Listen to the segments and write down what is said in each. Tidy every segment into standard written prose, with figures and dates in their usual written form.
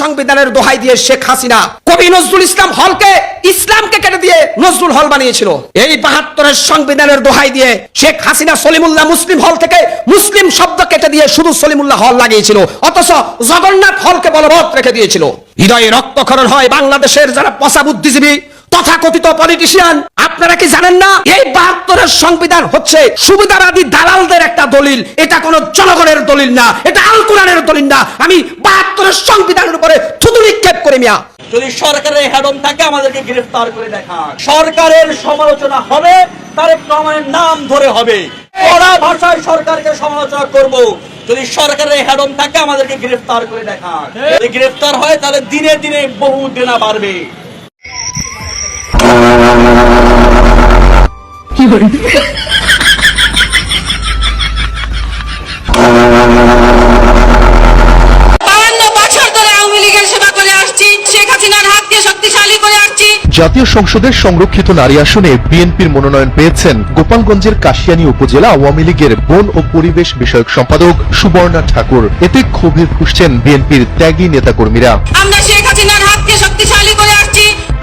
সংবিধানের দোহাই দিয়ে শেখ হাসিনা কবি নজরুল ইসলাম হলকে ইসলামকে কেটে দিয়ে নজরুল হল বানিয়েছিল। এই ৭২ সংবিধানের দোহাই দিয়ে শেখ হাসিনা সলিমুল্লাহ মুসলিম হল থেকে মুসলিম শব্দ কেটে দিয়ে শুধু সলিমুল্লাহ হল লাগিয়েছিল, অথচ জগন্নাথ হলকে বলবৎ রেখে দিয়েছিল। হৃদয়ে রক্তক্ষরণ হয় বাংলাদেশের যারা পচা বুদ্ধিজীবী তথাকথিত পলিটিশিয়ান। আপনারা কি জানেন না এই ৭২ সংবিধান হচ্ছে সুবিধাবাদী দালালদের একটা দলিল, এটা কোনো জনগণের দলিল না, এটা আল কোরআনের দলিল না। আমি ৭২ সংবিধানের উপরে থুতু নিক্ষেপ করি মিয়া। যদি সরকারের হেডন থাকে আমাদেরকে গ্রেফতার করে দেখান। সরকারের সমালোচনা হবে তারেক রহমানের নাম ধরে হবে, কড়া ভাষায় সরকারকে সমালোচনা করব। যদি সরকারের হেডন থাকে আমাদেরকে গ্রেফতার করে দেখান। যদি গ্রেফতার হয় তাহলে দিনে দিনে বহু দেনা বাড়বে। জাতীয় সংসদের সংরক্ষিত নারী আসনে বিএনপির মনোনয়ন পেয়েছেন গোপালগঞ্জের কাশিয়ানী উপজেলা আওয়ামী লীগের বন ও পরিবেশ বিষয়ক সম্পাদক সুবর্ণা ঠাকুর। এতে ক্ষোভে ফুঁসছেন বিএনপির ত্যাগী নেতাকর্মীরা।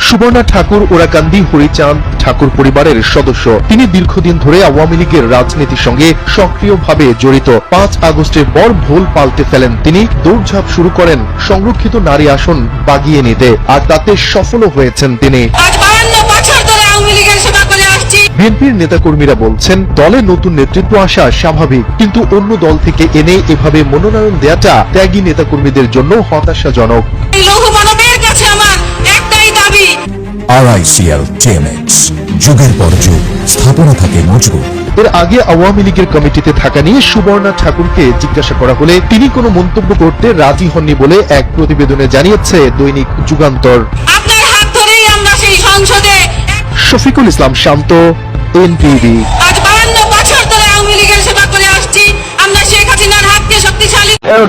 সুবর্ণা ঠাকুর ওরাকান্দি হরিচাঁদ ঠাকুর পরিবারের সদস্য। তিনি দীর্ঘদিন ধরে আওয়ামী লীগের রাজনীতির সঙ্গে সক্রিয়ভাবে জড়িত। ৫ আগস্টের পর ভোল পাল্টে ফেলেন তিনি, দৌড়ঝাঁপ শুরু করেন সংরক্ষিত নারী আসন বাগিয়ে নিতে, আর তাতে সফলও হয়েছেন তিনি। বিএনপির নেতাকর্মীরা বলছেন দলে নতুন নেতৃত্ব আসা স্বাভাবিক, কিন্তু অন্য দল থেকে এনে এভাবে মনোনয়ন দেয়াটা ত্যাগী নেতাকর্মীদের জন্য হতাশাজনক। RICL TMX যুগের পর যুগ স্থাপনা থাকে মজবুত। এর আগে আওয়ামী লীগের কমিটিতে থাকা নিয়ে সুবর্ণা ঠাকুরকে জিজ্ঞাসা করা হলে তিনি কোনো মন্তব্য করতে রাজি হননি বলে এক প্রতিবেদনে জানিয়েছে দৈনিক যুগান্তর। শফিকুল ইসলাম শান্ত, NTV।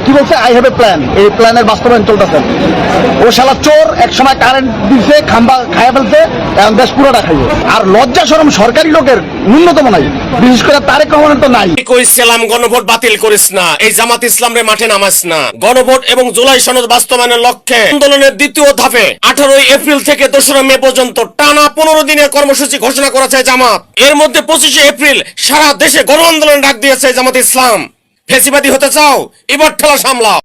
কি বলছে, আই হ্যাভ এ প্ল্যান, এই প্ল্যানের বাস্তবায়ন চলতেছে। ও শালা চোর, এক সময় কারেন্ট দিছে, খাম্বা খাইয়া ফেলছে, এখন দেশ পুরোটা খাইবে। আর লজ্জা শরম সরকারি লোকের ন্যূনতম নাই, বিশেষ করে তারেক রহমানের তো নাই। কইছিলাম গণভোট বাতিল করিস না, এই জামাত ইসলামরে মাঠে নামাস না। গণভোট এবং জুলাই সনদ বাস্তবায়নের লক্ষ্যে আন্দোলনের দ্বিতীয় ধাপে 18 এপ্রিল থেকে 2রা মে পর্যন্ত টানা 15 দিনের কর্মসূচি ঘোষণা করেছে জামাত। এর মধ্যে 25শে এপ্রিল সারা দেশে গণ আন্দোলন ডাক দিয়েছে জামাত ইসলাম। ফেসিবাদী হতে চাও, এবার ঠেলা সামলাও।